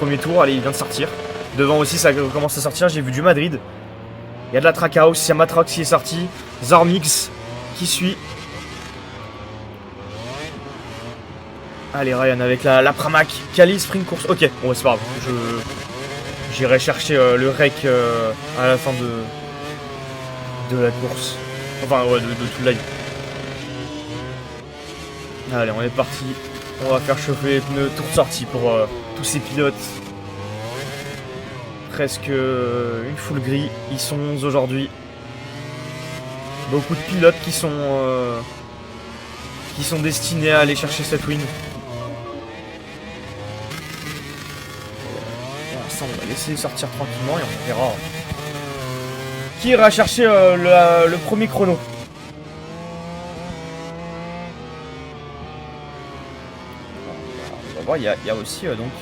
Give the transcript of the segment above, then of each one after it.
Premier tour, allez, il vient de sortir. Devant aussi, ça commence à sortir. J'ai vu du Madrid. Il y a de la Trackhouse, il y a Matrox qui est sorti. Zormix qui suit. Allez, Ryan avec la Pramac. Cali, sprint course. Ok, bon, c'est pas grave. J'irai chercher le rec à la fin de la course. Enfin, ouais, de tout le live. Allez, on est parti. On va faire chauffer les pneus. Tour de sortie pour tous ces pilotes. Presque une full grille. Ils sont 11 aujourd'hui. Beaucoup de pilotes qui sont destinés à aller chercher cette win. Pour l'instant, on va laisser sortir tranquillement et on verra qui ira chercher le premier chrono. On va voir, il y a aussi donc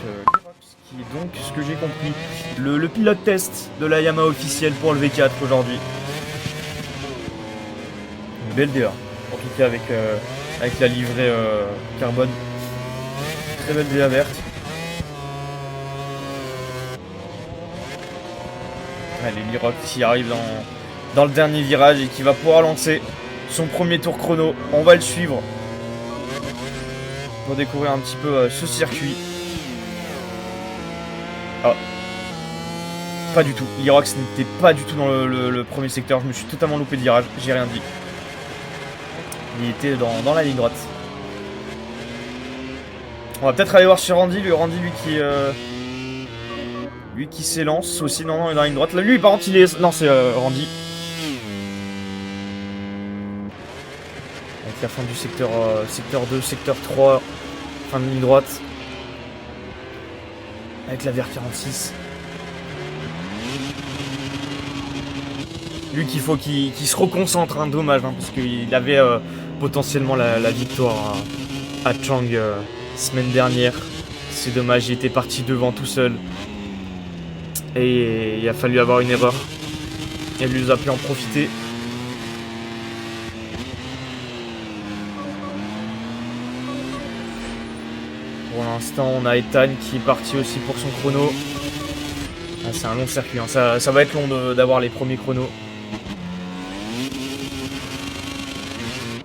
qui est donc, ce que j'ai compris, le pilote test de la Yamaha officielle pour le V4 aujourd'hui. Une belle DA, en tout cas avec la livrée carbone. Très belle DA verte. Allez, Lirock qui arrive dans le dernier virage et qui va pouvoir lancer son premier tour chrono. On va le suivre pour découvrir un petit peu ce circuit. Ah, pas du tout. Lirox n'était pas du tout dans le premier secteur. Je me suis totalement loupé de virage. J'ai rien dit. Il était dans la ligne droite. On va peut-être aller voir chez Randy. Lui qui s'élance aussi. Non, il est dans la ligne droite. Là, lui, par contre, il est. Non, c'est Randy. Avec la fin du secteur 2, secteur 3. Fin de ligne droite. Avec la VR46. Lui qu'il faut qu'il se reconcentre, hein, dommage, hein, parce qu'il avait potentiellement la victoire à Chang semaine dernière. C'est dommage, il était parti devant tout seul. Et il a fallu avoir une erreur. Et elle lui a pu en profiter. Pour l'instant, on a Ethan qui est parti aussi pour son chrono. Ah, c'est un long circuit, hein. Ça va être long d'avoir les premiers chronos.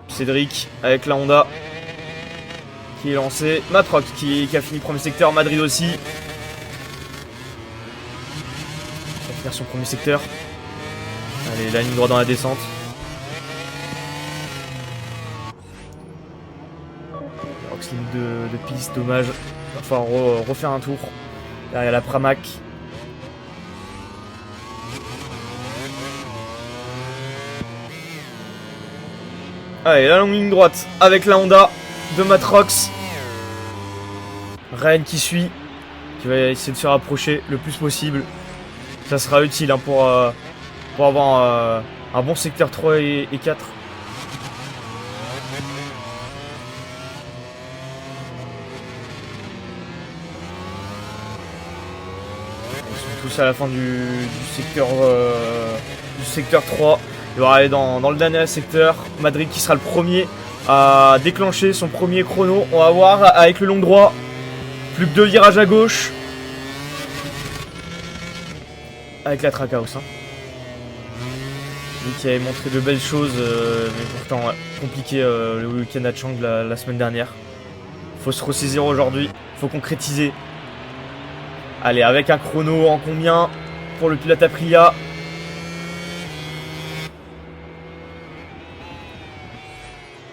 Cédric avec la Honda qui est lancé. Matrox qui a fini premier secteur. Madrid aussi. Il va finir son premier secteur. Allez, la ligne droite dans la descente. Roxline de piste, dommage. Il va falloir refaire un tour. Derrière la Pramac. Allez, la longue ligne droite avec la Honda de Matrox. Ryan qui suit, qui va essayer de se rapprocher le plus possible. Ça sera utile, hein, pour avoir un bon secteur 3 et 4. Ils sont tous à la fin du secteur 3. Il va aller dans le dernier secteur. Madrid qui sera le premier à déclencher son premier chrono. On va voir avec le long droit. Plus que 2 virages à gauche. Avec la Trackhouse. Hein. Lui qui avait montré de belles choses. Mais pourtant compliqué le week-end à Chang la semaine dernière. Faut se ressaisir aujourd'hui. Faut concrétiser. Allez, avec un chrono en combien pour le pilote Aprilia?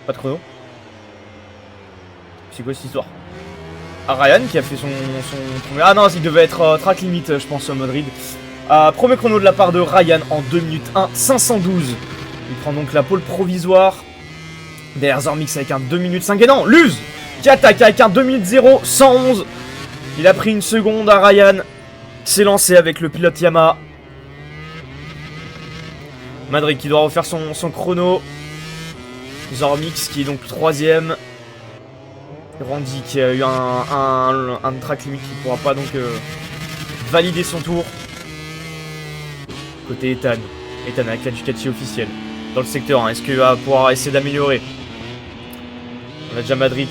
Pas de chrono. C'est quoi cette histoire? Ah, Ryan qui a fait son premier... Ah non, il devait être track limit, je pense, Madrid. Premier chrono de la part de Ryan en 2 minutes 1, 512. Il prend donc la pole provisoire. Derrière Zormix avec un 2 minutes 5. Et non, Luz qui attaque avec un 2 minutes 0, 111. Il a pris une seconde à Ryan. S'est lancé avec le pilote Yamaha. Madrid qui doit refaire son chrono. Zormix qui est donc 3ème. Randy qui a eu un track limit qui ne pourra pas donc valider son tour. Côté Ethan. Ethan avec la Ducati officielle. Dans le secteur 1, est-ce qu'il va pouvoir essayer d'améliorer? On a déjà Madrid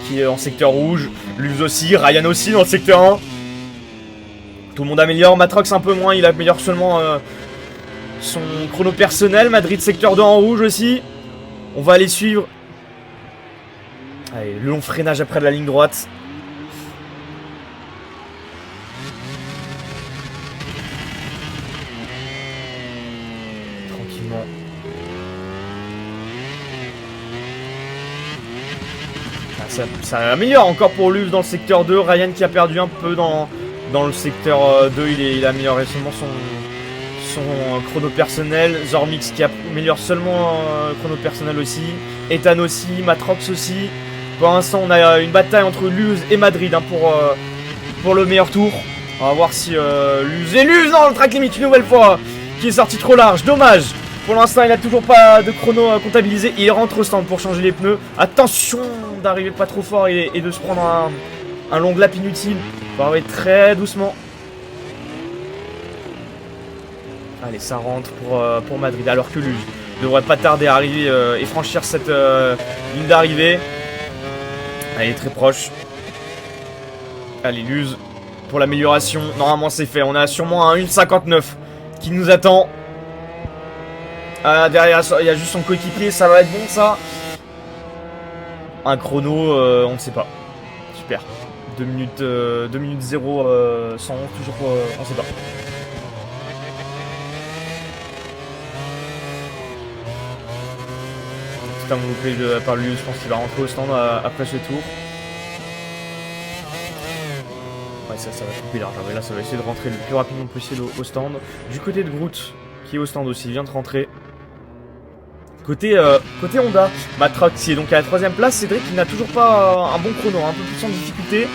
qui est en secteur rouge. Luz aussi, Ryan aussi dans le secteur 1. Tout le monde améliore, Matrox un peu moins, il améliore seulement son chrono personnel. Madrid secteur 2 en rouge aussi. On va aller suivre. Allez, le long freinage après de la ligne droite. Tranquillement. Ah, ça améliore encore pour Luz dans le secteur 2. Ryan qui a perdu un peu dans le secteur 2. Il a amélioré seulement son chrono personnel. Zormix qui améliore seulement chrono personnel aussi. Ethan aussi, Matrox aussi. Pour l'instant, on a une bataille entre Luz et Madrid hein, pour le meilleur tour. On va voir si Luz dans le track limit une nouvelle fois qui est sorti trop large. Dommage. Pour l'instant, il n'a toujours pas de chrono comptabilisé. Il rentre au stand pour changer les pneus. Attention d'arriver pas trop fort et de se prendre un long lap inutile. Il faut arriver très doucement. Allez, ça rentre pour Madrid. Alors que Luz ne devrait pas tarder à arriver et franchir cette ligne d'arrivée. Elle est très proche. Allez, Luz pour l'amélioration. Normalement, c'est fait. On a sûrement un 1,59 qui nous attend. Derrière, il y a juste son coéquipier. Ça va être bon, ça. Un chrono, on ne sait pas. Super. 2 minutes 0, 111, toujours, on ne sait pas. C'est un loupé par lui, je pense qu'il va rentrer au stand après ce tour. Ouais, ça va couper large, mais là ça va essayer de rentrer le plus rapidement possible au stand. Du côté de Groot, qui est au stand aussi, il vient de rentrer. Côté Honda, Matrox qui est donc à la 3ème place. Cédric il n'a toujours pas un bon chrono, un peu plus en difficulté.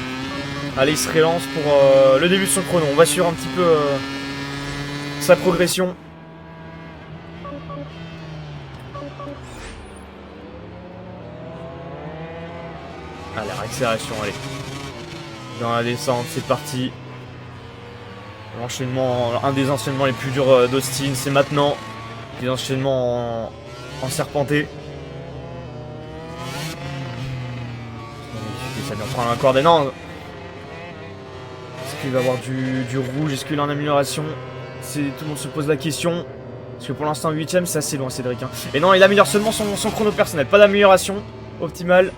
Allez, il se relance pour le début de son chrono. On va suivre un petit peu sa progression. Allez, accélération, allez. Dans la descente, c'est parti. L'enchaînement, un des enchaînements les plus durs d'Austin, c'est maintenant. Les enchaînements en serpenté. Ça vient prendre un cordé. Non. Est-ce qu'il va avoir du rouge? Est-ce qu'il a une amélioration? Tout le monde se pose la question. Parce que pour l'instant 8ème, c'est assez loin Cédric. Hein. Et non, il améliore seulement son chrono personnel. Pas d'amélioration optimale.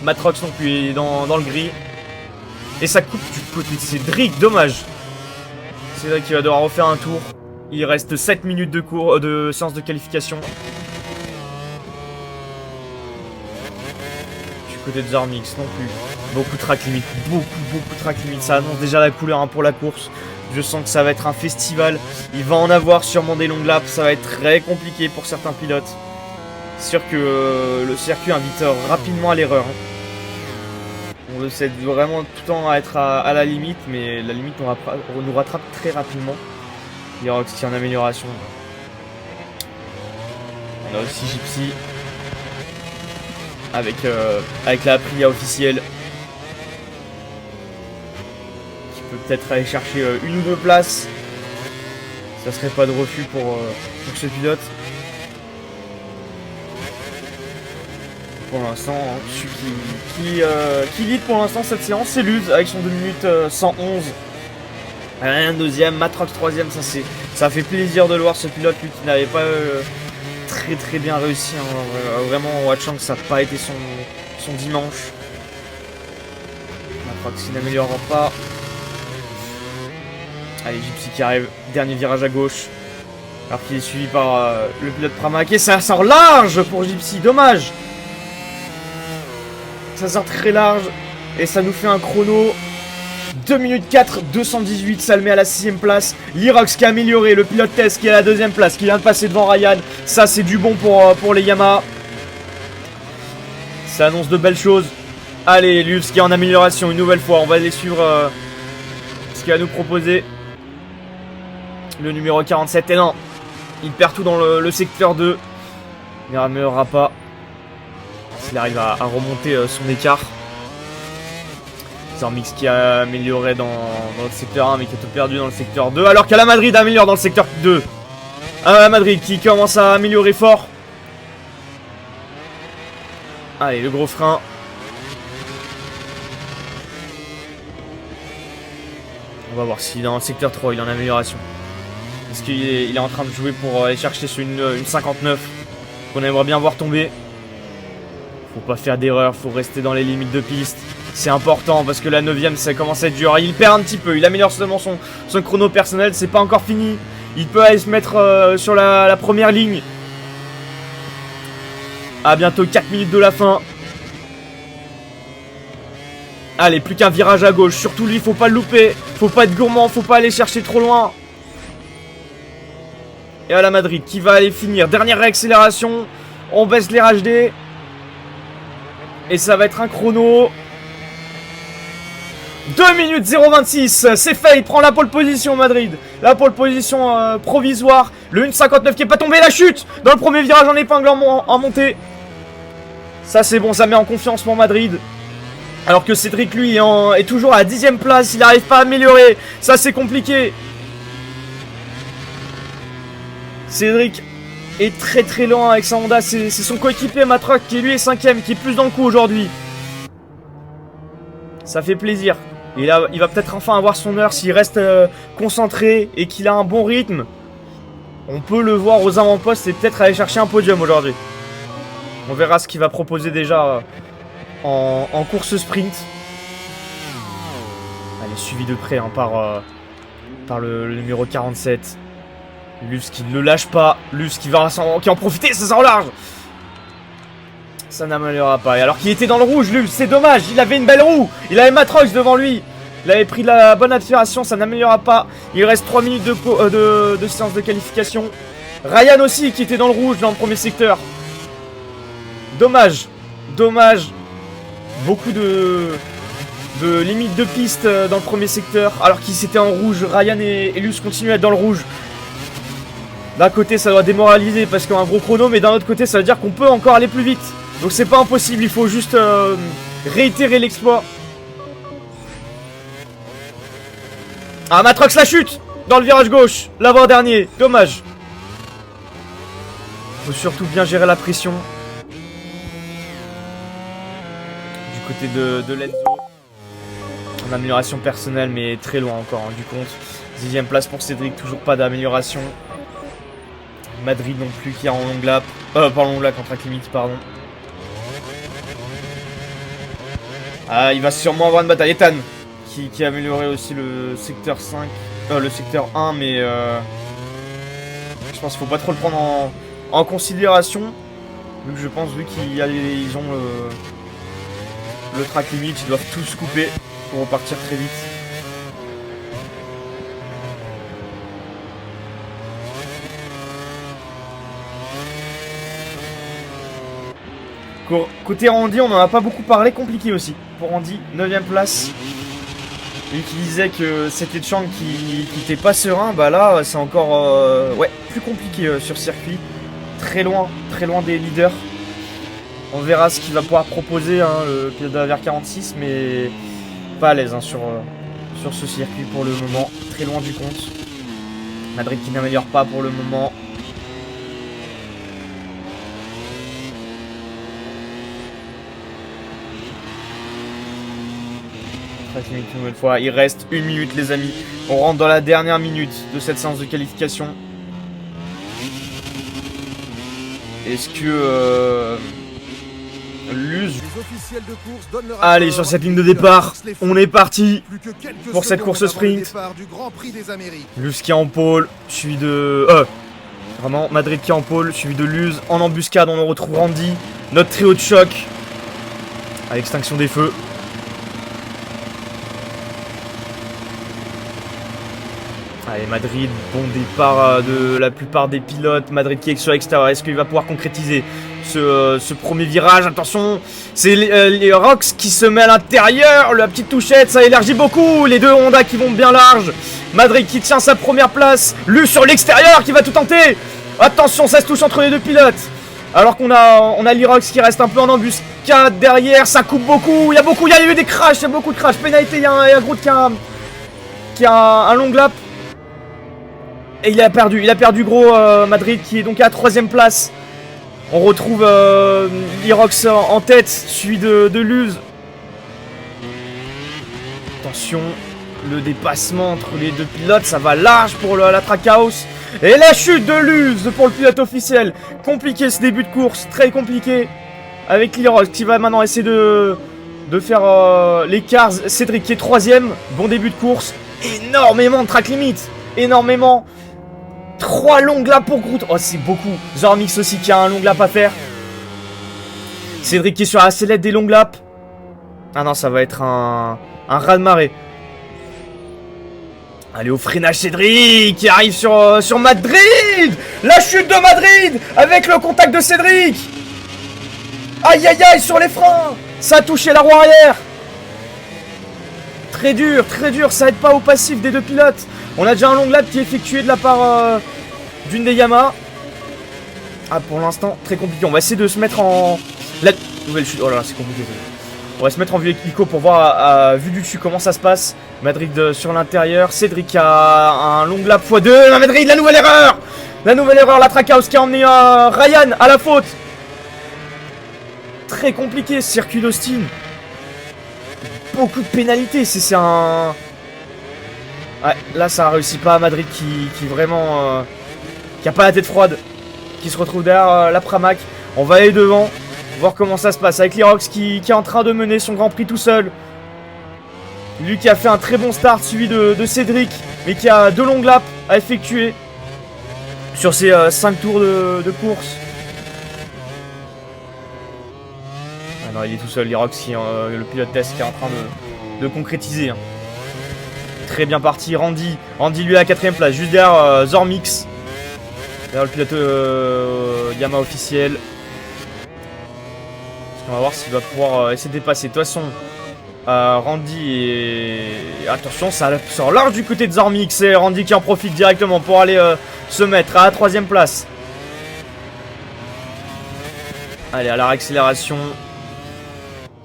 Matrox non plus est dans le gris. Et ça coupe du côté de Cédric. Dommage. Cédric qui va devoir refaire un tour. Il reste 7 minutes de séance de qualification. Du côté de Zormix non plus. Beaucoup de track limit. Beaucoup de track limit. Ça annonce déjà la couleur hein, pour la course. Je sens que ça va être un festival. Il va en avoir sûrement des longues laps. Ça va être très compliqué pour certains pilotes. C'est sûr que le circuit invite rapidement à l'erreur. Hein. On essaie vraiment tout le temps à être à la limite. Mais la limite nous rattrape très rapidement. Lirox qui est en amélioration. On a aussi Gypsy. Avec la Aprilia officielle. Qui peut peut-être aller chercher une ou deux places. Ça serait pas de refus pour ce pilote. Pour l'instant, celui qui lead pour l'instant cette séance, c'est Luz avec son 2 minutes 111. Ryan deuxième, Matrox troisième, ça fait plaisir de le voir ce pilote lui qui n'avait pas très bien réussi. Hein. Vraiment, Watchang ça n'a pas été son dimanche. Matrox qui n'améliorera pas. Allez, Gypsy qui arrive, dernier virage à gauche. Alors qu'il est suivi par le pilote Pramac. Et ça sort large pour Gypsy, dommage. Ça sort très large et ça nous fait un chrono 2 minutes 4, 218, ça le met à la 6ème place. Lirox qui a amélioré, le pilote test qui est à la 2ème place, qui vient de passer devant Ryan. Ça c'est du bon pour les Yamaha. Ça annonce de belles choses. Allez, Luz qui est en amélioration une nouvelle fois. On va aller suivre ce qu'il va nous proposer. Le numéro 47, et non, il perd tout dans le secteur 2. Il n'améliorera pas. S'il arrive à remonter son écart. Zormix qui a amélioré dans le secteur 1 mais qui est tout perdu dans le secteur 2. Alors qu'à la Madrid améliore dans le secteur 2. La Madrid qui commence à améliorer fort. Allez, le gros frein. On va voir s'il est dans le secteur 3, il est en amélioration. Est-ce qu'il est en train de jouer pour aller chercher sur une 59 qu'on aimerait bien voir tomber. Faut pas faire d'erreur, faut rester dans les limites de piste. C'est important parce que la 9ème ça commence à être dur. Il perd un petit peu, il améliore seulement son chrono personnel, c'est pas encore fini. Il peut aller se mettre sur la première ligne. À bientôt 4 minutes de la fin. Allez, plus qu'un virage à gauche. Surtout lui, faut pas le louper. Faut pas être gourmand, faut pas aller chercher trop loin. Et à la Madrid qui va aller finir. Dernière réaccélération. On baisse les RHD. Et ça va être un chrono. 2 minutes 026. C'est fait, il prend la pole position Madrid. La pole position provisoire. Le 1,59 qui est pas tombé. La chute dans le premier virage en épingle en montée. Ça c'est bon, ça met en confiance pour Madrid. Alors que Cédric lui est toujours à la 10ème place. Il n'arrive pas à améliorer. Ça c'est compliqué. Cédric est très très loin avec sa Honda. C'est son coéquipier Matrock qui lui est 5ème, qui est plus dans le coup aujourd'hui. Ça fait plaisir. Et là, il va peut-être enfin avoir son heure s'il reste concentré et qu'il a un bon rythme. On peut le voir aux avant-postes et peut-être aller chercher un podium aujourd'hui. On verra ce qu'il va proposer déjà en course sprint. Elle est suivie de près hein, par le numéro 47. Lus qui ne le lâche pas. Lus qui va en profiter, ça sort large. Ça n'améliorera pas. Et alors qu'il était dans le rouge, Lus, c'est dommage. Il avait une belle roue. Il avait Matrox devant lui. Il avait pris la bonne accélération, ça n'améliorera pas. Il reste 3 minutes de séance de qualification. Ryan aussi qui était dans le rouge dans le premier secteur. Dommage. Dommage. Beaucoup de limites de piste dans le premier secteur. Alors qu'ils étaient en rouge. Ryan et Lus continuent à être dans le rouge. D'un côté ça doit démoraliser parce qu'il y a un gros chrono. Mais d'un autre côté ça veut dire qu'on peut encore aller plus vite. Donc c'est pas impossible, il faut juste réitérer l'exploit. Ah, Matrox la chute dans le virage gauche, l'avant-dernier, dommage. Faut surtout bien gérer la pression. Du côté de Lenzo. En amélioration personnelle, mais très loin encore hein, du compte. 10ème place pour Cédric, toujours pas d'amélioration. Madrid non plus qui est en long lap. Pas en long lap, en track limite, pardon. Ah, il va sûrement avoir une bataille. Ethan qui a amélioré aussi le secteur 5, le secteur 1, mais je pense qu'il faut pas trop le prendre en considération. Vu que je pense, vu qu'ils ont le track limite, ils doivent tous couper pour repartir très vite. Côté Randy, on n'en a pas beaucoup parlé, compliqué aussi. Pour Randy, 9ème place. Lui qui disait que c'était Chang qui était pas serein, bah là c'est encore ouais, plus compliqué sur circuit. Très loin des leaders. On verra ce qu'il va pouvoir proposer hein, le pilote de la VR46, mais pas à l'aise hein, sur ce circuit pour le moment. Très loin du compte. Madrid qui n'améliore pas pour le moment. Une nouvelle fois, il reste 1 minute les amis. On rentre dans la dernière minute de cette séance de qualification. Est-ce que Luz... Allez, sur cette ligne de départ, on est parti pour cette course sprint. Luz qui est en pôle, suivi de... vraiment, Madrid qui est en pôle, suivi de Luz. En embuscade, on retrouve Randy, notre trio de choc. À l'extinction des feux. Allez, Madrid, bon départ de la plupart des pilotes. Madrid qui est sur l'extérieur. Est-ce qu'il va pouvoir concrétiser ce premier virage? Attention, c'est les Rocks qui se met à l'intérieur. La petite touchette, ça élargit beaucoup. Les deux Honda qui vont bien large. Madrid qui tient sa première place. Lui sur l'extérieur qui va tout tenter. Attention, ça se touche entre les deux pilotes. Alors qu'on a l'Irox qui reste un peu en embuscade derrière. Ça coupe beaucoup. Il y a eu des crashs. Il y a beaucoup de crashs. Pénalité, il y a un Groot qui a un long lap. Et il a perdu gros Madrid qui est donc à la 3ème place. On retrouve l'Irox en tête, suivi de Luz. Attention, Le dépassement entre les deux pilotes, ça va large pour la Trackhouse. Et la chute de Luz pour le pilote officiel. Compliqué ce début de course, très compliqué. Avec Lirox qui va maintenant essayer de faire l'écart. Cédric qui est 3ème. Bon début de course. Énormément de track limit. Énormément. 3 longues laps pour Groot. Oh, c'est beaucoup. Zormix aussi qui a un long lap à faire. Cédric qui est sur la sellette des longues laps. Ah non, ça va être un raz-de-marée. Allez, au freinage Cédric qui arrive sur Madrid. La chute de Madrid avec le contact de Cédric. Aïe aïe aïe sur les freins. Ça a touché la roue arrière. Très dur, ça aide pas au passif des deux pilotes. On a déjà un long lap qui est effectué de la part d'une des Yamaha. Ah, pour l'instant, très compliqué. On va essayer de se mettre en... La nouvelle chute. Oh là là, c'est compliqué. On va se mettre en vue hélico pour voir, vue du dessus, comment ça se passe. Madrid sur l'intérieur. Cédric a un long lap x2. Non, Madrid, la nouvelle erreur. La Trackhouse qui a emmené Ryan à la faute. Très compliqué, ce circuit d'Austin. Beaucoup de pénalités, c'est un... Ouais, là ça réussit pas à Madrid qui vraiment... qui a pas la tête froide. Qui se retrouve derrière la Pramac. On va aller devant, voir comment ça se passe. Avec Lirox qui est en train de mener son Grand Prix tout seul. Lui qui a fait un très bon start, suivi de Cédric. Mais qui a 2 longues laps à effectuer. Sur ses 5 tours de course. Ah non, il est tout seul, Lirox, le pilote test qui est en train de concrétiser. Hein. Très bien parti, Randy. Randy lui à la 4ème place, juste derrière Zormix. Derrière le pilote Yamaha officiel. On va voir s'il va pouvoir essayer de dépasser. De toute façon, Randy est... Attention, ça sort large du côté de Zormix. Et Randy qui en profite directement pour aller se mettre à la 3ème place. Allez, à la réaccélération.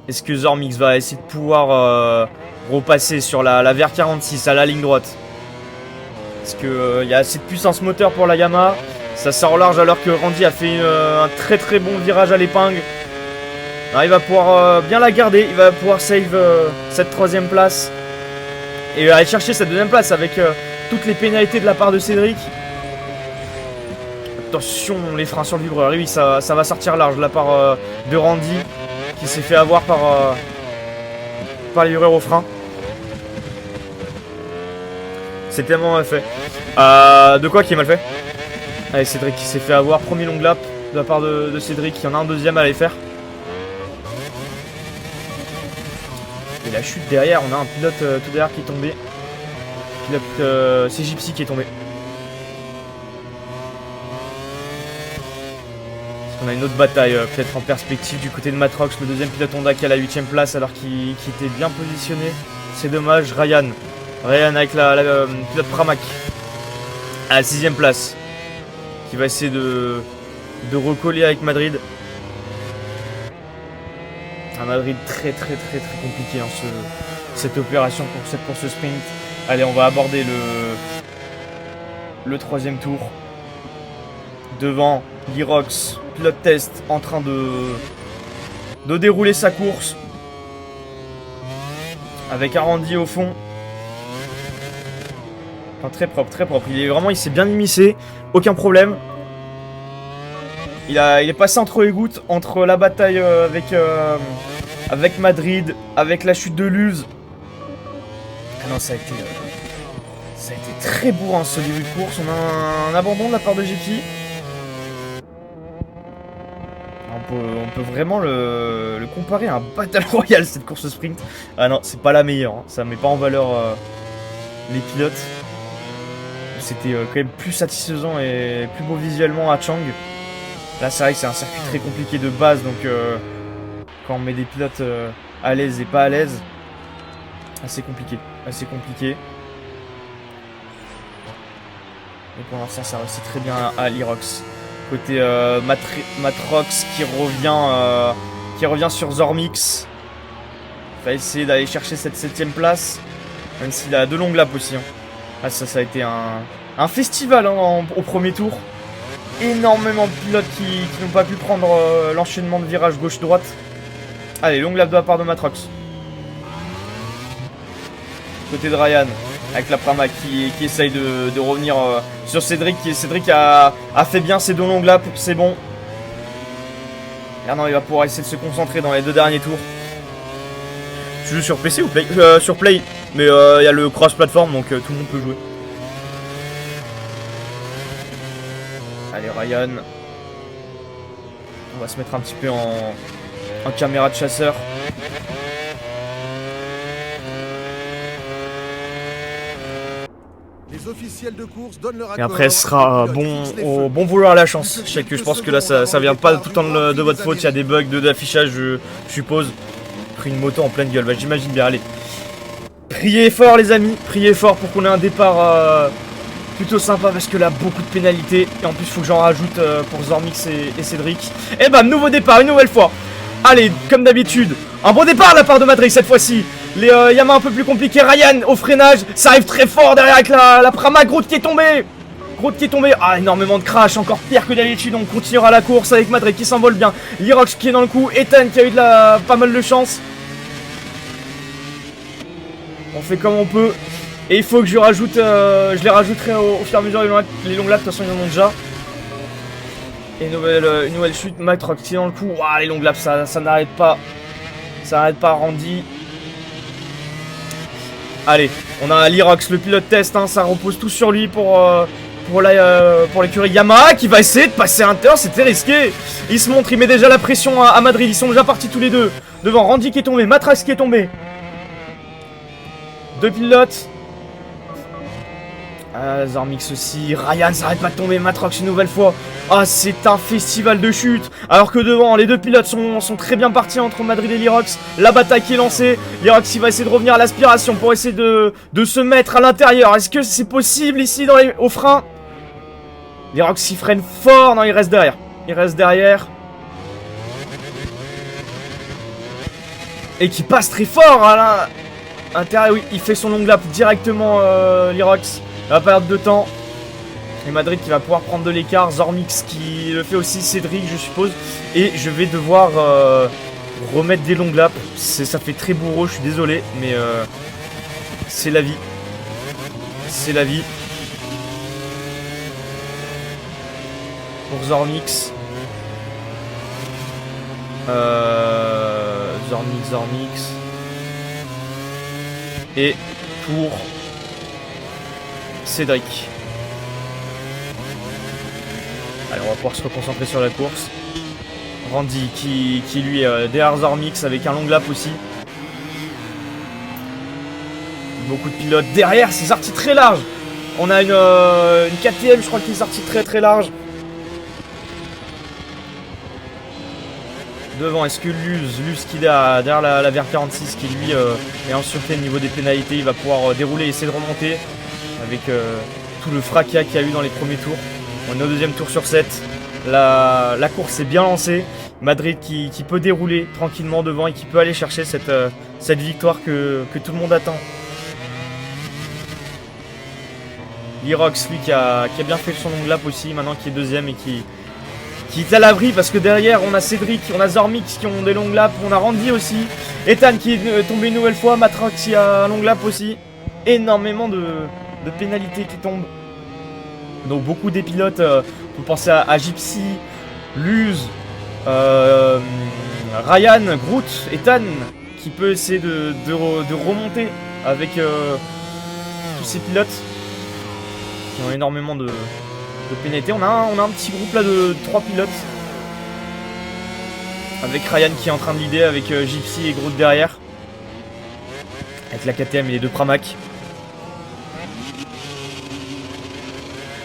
Est-ce que Zormix va essayer de pouvoir repasser sur la VR46 à la ligne droite? Est-ce qu'il y a assez de puissance moteur pour la Yamaha? Ça sort large alors que Randy a fait un très très bon virage à l'épingle. Il va pouvoir bien la garder. Il va pouvoir save cette 3ème place. Et aller chercher cette 2ème place avec toutes les pénalités de la part de Cédric. Attention, les freins sur le vibreur. Oui, ça va sortir large de la part de Randy. Qui s'est fait avoir par les vibreurs au frein. C'est tellement mal fait. De quoi qui est mal fait? Allez, Cédric qui s'est fait avoir. Premier long lap de la part de Cédric. Il y en a un deuxième à aller faire. Et la chute derrière, on a un pilote tout derrière qui est tombé. Pilote, c'est Gypsy qui est tombé. On a une autre bataille peut-être en perspective du côté de Matrox, le deuxième pilote Honda qui est à la 8ème place alors qu'il était bien positionné. C'est dommage. Ryan avec la pilote Pramac à la 6ème place qui va essayer de recoller avec Madrid. À Madrid très compliqué hein, cette opération pour ce sprint. Allez, on va aborder le 3ème tour. Devant Lirox, pilote test en train de dérouler sa course. Avec un Randy au fond. Enfin, très propre. Il s'est bien immiscé, aucun problème. Il est passé entre les gouttes, entre la bataille avec Madrid, avec la chute de Luz. Ah non, ça a été très bourrin ce début de course. On a un abandon de la part de GP. On peut vraiment le comparer à un Battle Royale, cette course sprint. Ah non, c'est pas la meilleure. Hein. Ça met pas en valeur les pilotes. C'était quand même plus satisfaisant et plus beau visuellement à Chang. Là, c'est vrai que c'est un circuit très compliqué de base. Donc, quand on met des pilotes à l'aise et pas à l'aise, assez compliqué. Et pour l'instant, ça réussit très bien à Lirox. Côté Matrox qui revient sur Zormix. Il va essayer d'aller chercher cette 7ème place. Même s'il a 2 longues laps aussi. Hein. Ah, ça a été un festival hein, au premier tour. Énormément de pilotes qui n'ont pas pu prendre l'enchaînement de virage gauche-droite. Allez, longue lap de la part de Matrox. côté de Ryan. Avec la Pramac qui essaye de revenir sur Cédric. Cédric a fait bien ses deux longues laps, c'est bon. Maintenant il va pouvoir essayer de se concentrer dans les 2 derniers tours. Tu joues sur PC ou Play? Sur Play. Mais il y a le cross-platform donc tout le monde peut jouer. Allez Ryan. On va se mettre un petit peu en caméra de chasseur. Les officiels de course donnent leur Et après ce sera bon vouloir à la chance. Je pense que là ça vient pas tout le temps de votre faute. Il y a des bugs d'affichage je suppose. Pris une moto en pleine gueule, bah, j'imagine bien. Allez, priez fort les amis, priez fort pour qu'on ait un départ plutôt sympa parce que là beaucoup de pénalités. Et en plus faut que j'en rajoute pour Zormix et Cédric. Et bah nouveau départ une nouvelle fois. Allez, comme d'habitude, un bon départ de la part de Madrid cette fois-ci. Les Yamaha un peu plus compliqués. Ryan au freinage, ça arrive très fort derrière avec la Pramac. Groot qui est tombé. Groot qui est tombé. Ah, énormément de crash, encore pire que d'habitude. On continuera la course avec Madrid qui s'envole bien. Lirox qui est dans le coup. Ethan qui a eu pas mal de chance. On fait comme on peut. Et il faut que je rajoute. Je les rajouterai au fur et à mesure les longues laps. De toute façon, ils en ont déjà. Et une nouvelle chute. Matrox qui est dans le coup. Waouh, les longues laps, ça n'arrête pas. Ça n'arrête pas, Randy. Allez, on a Lirox, le pilote test, hein, ça repose tout sur lui pour l'écurie Yamaha qui va essayer de passer Hunter, c'était risqué. Il se montre, il met déjà la pression à Madrid, ils sont déjà partis tous les deux. Devant Randy qui est tombé, Matrax qui est tombé. 2 pilotes. Zormix aussi, Ryan ça arrête pas de tomber, Matrox une nouvelle fois. Ah, c'est un festival de chute. Alors que devant, les 2 pilotes sont très bien partis entre Madrid et Lirox. La bataille qui est lancée. Lirox il va essayer de revenir à l'aspiration pour essayer de se mettre à l'intérieur. Est-ce que c'est possible ici au frein? Lirox il freine fort. Non, il reste derrière. Il reste derrière. Et qui passe très fort à l'intérieur. Oui, il fait son long lap directement, Lirox. Il va pas perdre de temps. Et Madrid qui va pouvoir prendre de l'écart. Zormix qui le fait aussi. Cédric, je suppose. Et je vais devoir remettre des longues laps. Ça fait très bourreau, je suis désolé. Mais c'est la vie. C'est la vie. Pour Zormix. Zormix. Et pour Cédric. Allez, on va pouvoir se reconcentrer sur la course. Randy qui lui est derrière Zormix avec un long lap aussi. Beaucoup de pilotes derrière, c'est sorti très large. On a une KTM, je crois, qui est sortie très très large. Devant, est-ce que Luz qui est derrière la VR46 qui lui est en sûreté au niveau des pénalités, il va pouvoir dérouler et essayer de remonter avec tout le fracas qu'il y a eu dans les premiers tours. On est au 2e tour sur 7. La course est bien lancée. Madrid qui peut dérouler tranquillement devant et qui peut aller chercher cette victoire que tout le monde attend. Lirox, lui, qui a bien fait son long lap aussi, maintenant qui est 2e et qui est à l'abri parce que derrière on a Cédric, on a Zormix qui ont des longues laps, on a Randy aussi. Ethan qui est tombé une nouvelle fois, Matrax qui a un long lap aussi. Énormément de pénalités qui tombent. Donc beaucoup des pilotes, faut penser à Gypsy, Luz, Ryan, Groot, Ethan, qui peut essayer de remonter avec tous ces pilotes qui ont énormément de pénalités. On a un petit groupe là de 3 pilotes. Avec Ryan qui est en train de leader, avec Gypsy et Groot derrière. Avec la KTM et les 2 Pramac.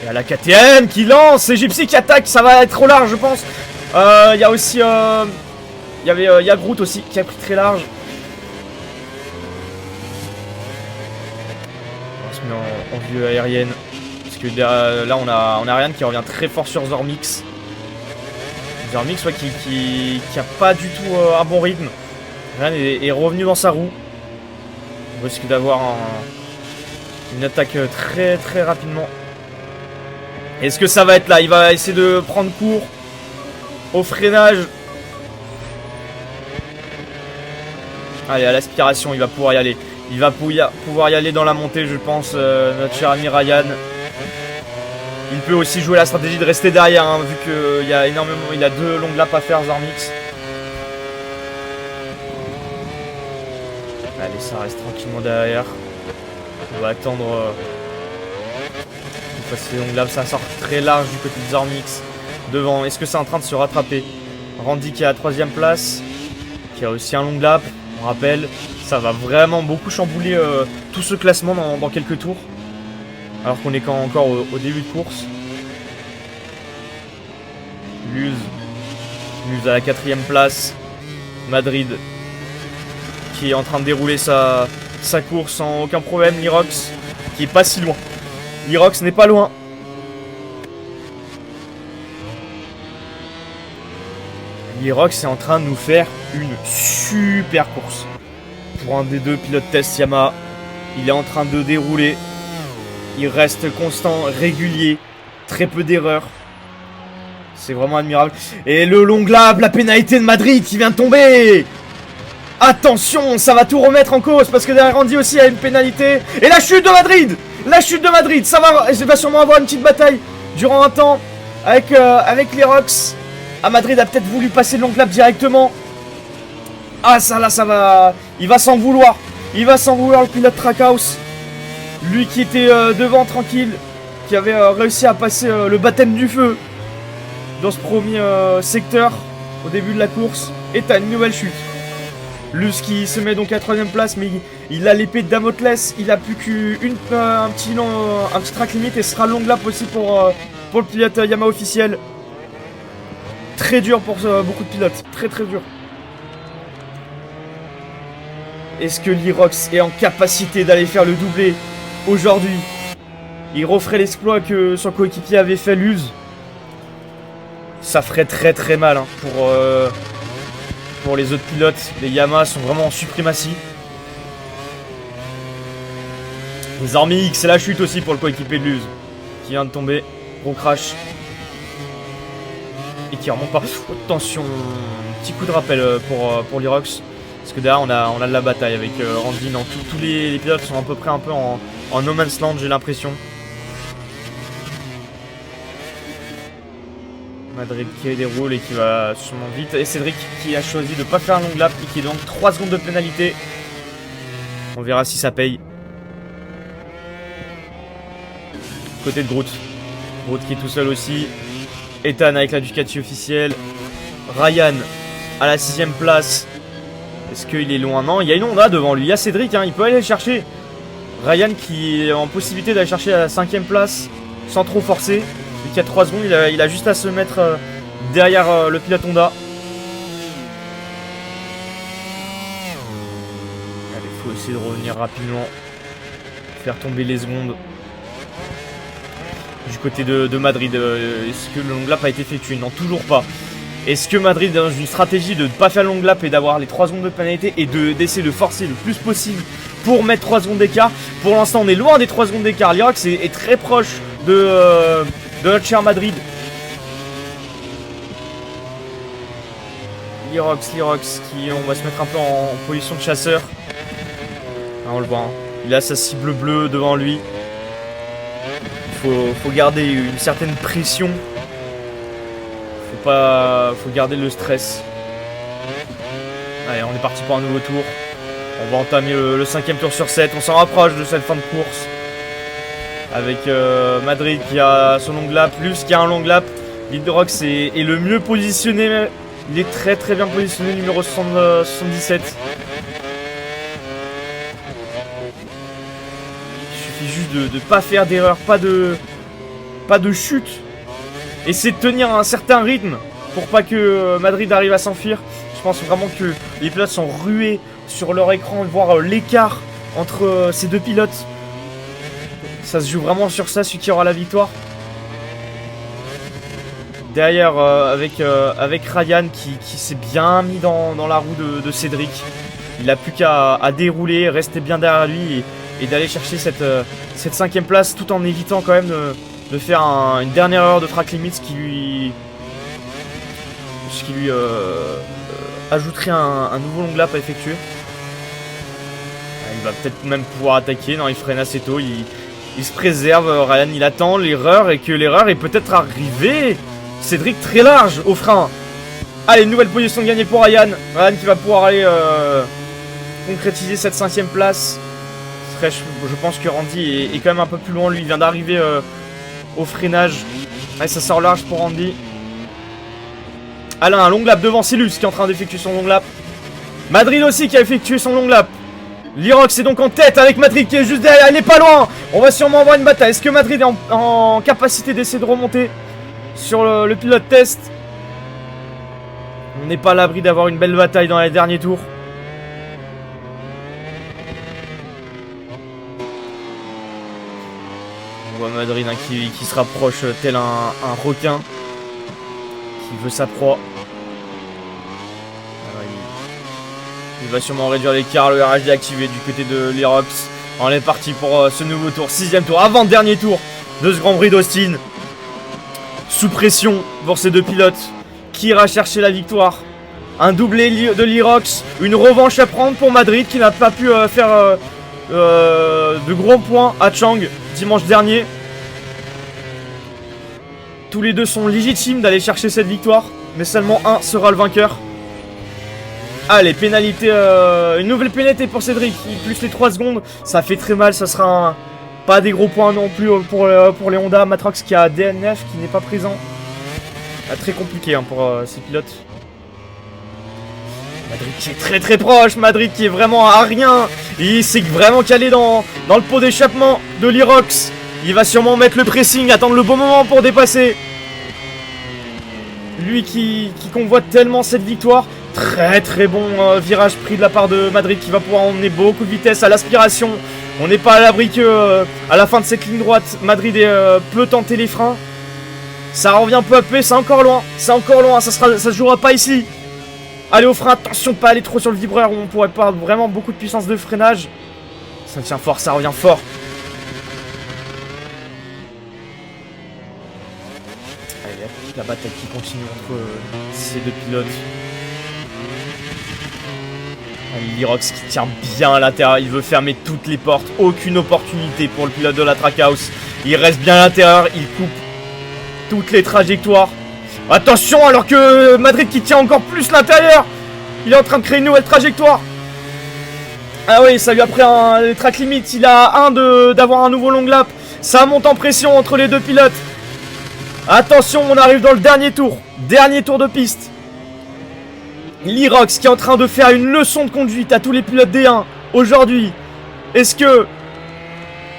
Et à la KTM qui lance, c'est Gypsy qui attaque, ça va être trop large je pense. Il y a aussi il y a Groot aussi qui a pris très large. On se met en vue aérienne. Parce que là on a Ryan qui revient très fort sur Zormix. Zormix ouais, qui a pas du tout un bon rythme. Ryan est revenu dans sa roue. On risque d'avoir une attaque très très rapidement. Est-ce que ça va être là? Il va essayer de prendre court au freinage. Allez, à l'aspiration, il va pouvoir y aller. Il va pouvoir y aller dans la montée, je pense, notre cher ami Ryan. Il peut aussi jouer la stratégie de rester derrière, hein, vu qu'il y a énormément, il a 2 longues laps à faire, Zarmix. Allez, ça reste tranquillement derrière. On va attendre. On passe les longues laps, ça sort très large du côté de Zarmix. Devant, est-ce que c'est en train de se rattraper? Randy qui est à la 3ème place, qui a aussi un long lap. On rappelle, ça va vraiment beaucoup chambouler tout ce classement dans quelques tours. Alors qu'on est encore au début de course. Luz à la 4ème place. Madrid qui est en train de dérouler sa course sans aucun problème. Lirox qui est pas si loin. Lirox n'est pas loin. Lirox est en train de nous faire une super course. Pour un des 2 pilotes test Yamaha, il est en train de dérouler. Il reste constant, régulier, très peu d'erreurs. C'est vraiment admirable. Et le long lap, la pénalité de Madrid qui vient de tomber. Attention, ça va tout remettre en cause parce que derrière Randy aussi a une pénalité. Et la chute de Madrid. La chute de Madrid, ça va sûrement avoir une petite bataille durant un temps avec les Rocks. Ah, Madrid a peut-être voulu passer le long lap directement. Ah, ça là, ça va. Il va s'en vouloir. Il va s'en vouloir, le pilote Trackhouse. Lui qui était devant tranquille, qui avait réussi à passer le baptême du feu dans ce premier secteur au début de la course. Et t'as une nouvelle chute. Luz qui se met donc à la 3ème place, mais il a l'épée de Damoclès. Il a plus qu'un petit track limite et ce sera long lap aussi pour le pilote Yamaha officiel. Très dur pour beaucoup de pilotes, très dur. Est-ce que Lirox est en capacité d'aller faire le doublé aujourd'hui? Il referait l'exploit que son coéquipier avait fait, Luz. Ça ferait très mal hein, pour les autres pilotes. Les Yamaha sont vraiment en suprématie. Les Army X, c'est la chute aussi pour le coéquipier de Luz qui vient de tomber. Gros crash. Et qui remonte pas. Attention, petit coup de rappel pour Lirox. Parce que derrière on a de la bataille avec Randy. Non, tous les pilotes sont à peu près un peu en no man's land, j'ai l'impression. Madrid qui déroule et qui va sûrement vite. Et Cédric qui a choisi de ne pas faire un long lap et qui est donc 3 secondes de pénalité. On verra si ça paye. Côté de Groot. Groot qui est tout seul aussi. Ethan avec la Ducati officielle. Ryan à la 6ème place. Est-ce qu'il est loin? Non, il y a une Honda devant lui. Il y a Cédric, hein, il peut aller le chercher. Ryan qui est en possibilité d'aller chercher à la 5ème place sans trop forcer. Et qui a 3 secondes, il a juste à se mettre derrière le pilote Honda. Allez, il faut essayer de revenir rapidement. Faire tomber les secondes. Du côté de Madrid, est-ce que le long lap a été effectué? Non, toujours pas. Est-ce que Madrid est dans une stratégie de ne pas faire le long lap et d'avoir les 3 secondes de pénalité et d'essayer de forcer le plus possible pour mettre 3 secondes d'écart? Pour l'instant, on est loin des 3 secondes d'écart. Lirox est très proche de notre cher Madrid. Lirox qui, on va se mettre un peu en position de chasseur. Ah, on le voit, hein. Il a sa cible bleue devant lui. Faut garder une certaine pression. Faut garder le stress. Allez, on est parti pour un nouveau tour. On va entamer le 5ème tour sur 7. On s'en rapproche de cette fin de course. Avec Madrid qui a son long lap, Luz qui a un long lap. Lirox est le mieux positionné. Il est très bien positionné, numéro 77. Il suffit juste de ne pas faire d'erreur, pas de chute. Essayer de tenir un certain rythme pour pas que Madrid arrive à s'enfuir. Je pense vraiment que les pilotes sont rués sur leur écran, voir l'écart entre ces deux pilotes. Ça se joue vraiment sur ça, celui qui aura la victoire. Derrière, avec Ryan qui s'est bien mis dans la roue de Cédric. Il n'a plus qu'à dérouler, rester bien derrière lui et d'aller chercher cette 5ème place tout en évitant quand même de faire une dernière erreur de track limit, ce qui lui ajouterait un nouveau long lap à effectuer. va peut-être même pouvoir attaquer. Non, il freine assez tôt. Il se préserve. Ryan, il attend l'erreur et que l'erreur est peut-être arrivée. Cédric très large au frein. Allez, nouvelle position gagnée pour Ryan. Ryan qui va pouvoir aller concrétiser cette 5ème place. Je pense que Randy est quand même un peu plus loin. Lui, il vient d'arriver au freinage. Allez, ça sort large pour Randy. Alain, un long lap devant Silus qui est en train d'effectuer son long lap. Madrid aussi qui a effectué son long lap. Lirox est donc en tête avec Madrid qui est juste derrière. Il n'est pas loin. On va sûrement avoir une bataille. Est-ce que Madrid est en capacité d'essayer de remonter sur le pilote test? On n'est pas à l'abri d'avoir une belle bataille dans les derniers tours. On voit Madrid hein, qui se rapproche tel un requin qui veut sa proie. Alors, il va sûrement réduire l'écart. Le RHD activé du côté de Lirox. On est parti pour ce nouveau tour. 6ème tour, avant-dernier tour de ce Grand Prix d'Austin. Sous pression pour ces deux pilotes. Qui ira chercher la victoire? Un doublé de Lirox. Une revanche à prendre pour Madrid qui n'a pas pu faire de gros points à Chang dimanche dernier. Tous les deux sont légitimes d'aller chercher cette victoire. Mais seulement un sera le vainqueur. Allez, pénalité. Une nouvelle pénalité pour Cédric. Plus les 3 secondes. Ça fait très mal. Ça sera pas des gros points non plus pour les Honda. Matrox qui a DNF qui n'est pas présent. Très compliqué hein, pour ces pilotes. Madrid qui est très très proche. Madrid qui est vraiment à rien. Il s'est vraiment calé dans le pot d'échappement de Lirox. Il va sûrement mettre le pressing, attendre le bon moment pour dépasser. Lui qui convoite tellement cette victoire. Très très bon virage pris de la part de Madrid qui va pouvoir emmener beaucoup de vitesse à l'aspiration. On n'est pas à l'abri que à la fin de cette ligne droite, Madrid peut tenter les freins. Ça revient peu à peu, c'est encore loin. C'est encore loin, ça se jouera pas ici. Allez au frein, attention de pas aller trop sur le vibreur où on pourrait perdre vraiment beaucoup de puissance de freinage. Ça tient fort, ça revient fort. Allez, la bataille qui continue entre ces deux pilotes. Lirox qui tient bien à l'intérieur, il veut fermer toutes les portes, aucune opportunité pour le pilote de la Trackhouse. Il reste bien à l'intérieur, il coupe toutes les trajectoires. Attention alors que Madrid qui tient encore plus l'intérieur. Il est en train de créer une nouvelle trajectoire. Ah oui, ça lui a pris les track limits. Il a d'avoir un nouveau long lap. Ça monte en pression entre les deux pilotes. Attention, on arrive dans le dernier tour. Dernier tour de piste. Lirox qui est en train de faire une leçon de conduite à tous les pilotes D1 aujourd'hui. Est-ce que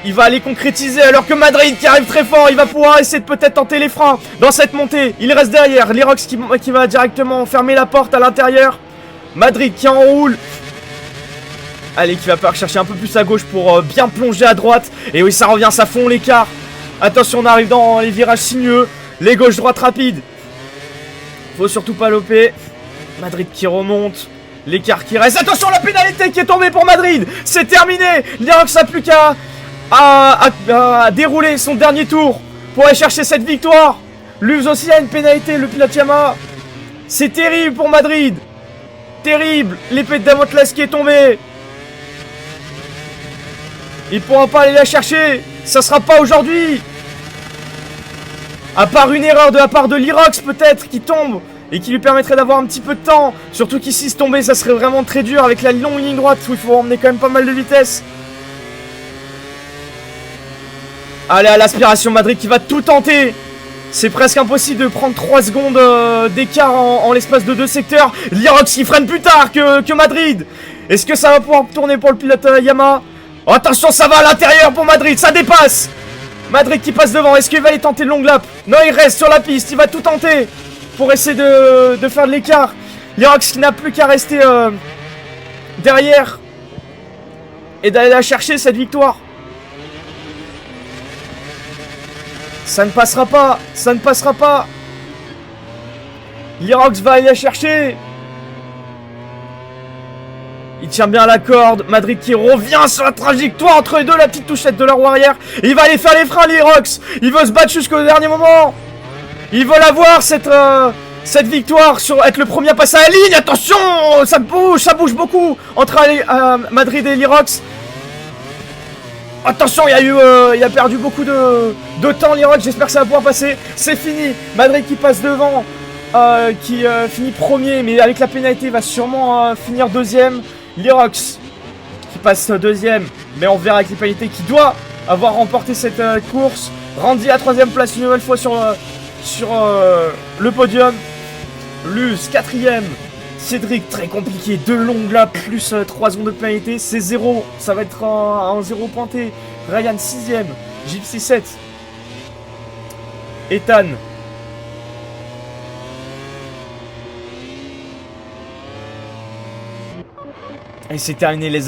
il va aller concrétiser alors que Madrid qui arrive très fort, il va pouvoir essayer de peut-être tenter les freins dans cette montée. Il reste derrière, Lirox qui va directement fermer la porte à l'intérieur. Madrid qui enroule. Allez, qui va pouvoir chercher un peu plus à gauche pour bien plonger à droite. Et oui, ça revient, ça fond l'écart. Attention, on arrive dans les virages sinueux. Les gauches-droites rapides. Faut surtout pas loper. Madrid qui remonte. L'écart qui reste. Attention, la pénalité qui est tombée pour Madrid. C'est terminé. Lirox n'a plus qu'à dérouler son dernier tour pour aller chercher cette victoire. Luz aussi a une pénalité, le pilote Yamaha. C'est terrible pour Madrid. Terrible. L'épée de Damoclès qui est tombée. Il pourra pas aller la chercher. Ça sera pas aujourd'hui. À part une erreur de la part de Lirox peut-être qui tombe et qui lui permettrait d'avoir un petit peu de temps. Surtout qu'ici se tomber ça serait vraiment très dur avec la longue ligne droite où il faut emmener quand même pas mal de vitesse. Allez, à l'aspiration, Madrid qui va tout tenter. C'est presque impossible de prendre 3 secondes d'écart en l'espace de 2 secteurs. Lirox qui freine plus tard que Madrid. Est-ce que ça va pouvoir tourner pour le pilote Yamaha? Oh, attention, ça va à l'intérieur pour Madrid, ça dépasse. Madrid qui passe devant, est-ce qu'il va aller tenter le long lap? Non, il reste sur la piste, il va tout tenter pour essayer de faire de l'écart. Lirox qui n'a plus qu'à rester derrière et d'aller la chercher cette victoire. Ça ne passera pas, ça ne passera pas. Lirox va aller la chercher. Il tient bien la corde. Madrid qui revient sur la trajectoire entre les deux, la petite touchette de la roue arrière. Et il va aller faire les freins, Lirox. Il veut se battre jusqu'au dernier moment. Il veut l'avoir, cette victoire, être le premier à passer à la ligne. Attention, ça bouge beaucoup entre Madrid et Lirox. Attention, il a perdu beaucoup de temps, Lirox. J'espère que ça va pouvoir passer. C'est fini. Madrid qui passe devant, qui finit premier, mais avec la pénalité, va sûrement finir deuxième. Lirox qui passe deuxième, mais on verra avec les pénalités qui doit avoir remporté cette course. Randy à troisième place une nouvelle fois sur le podium. Luz quatrième. Cédric très compliqué, 2 longues là, plus 3 secondes de pénalité, c'est 0, ça va être un 0 pointé. Ryan 6ème, Gypsy 7. Ethan. Et c'est terminé les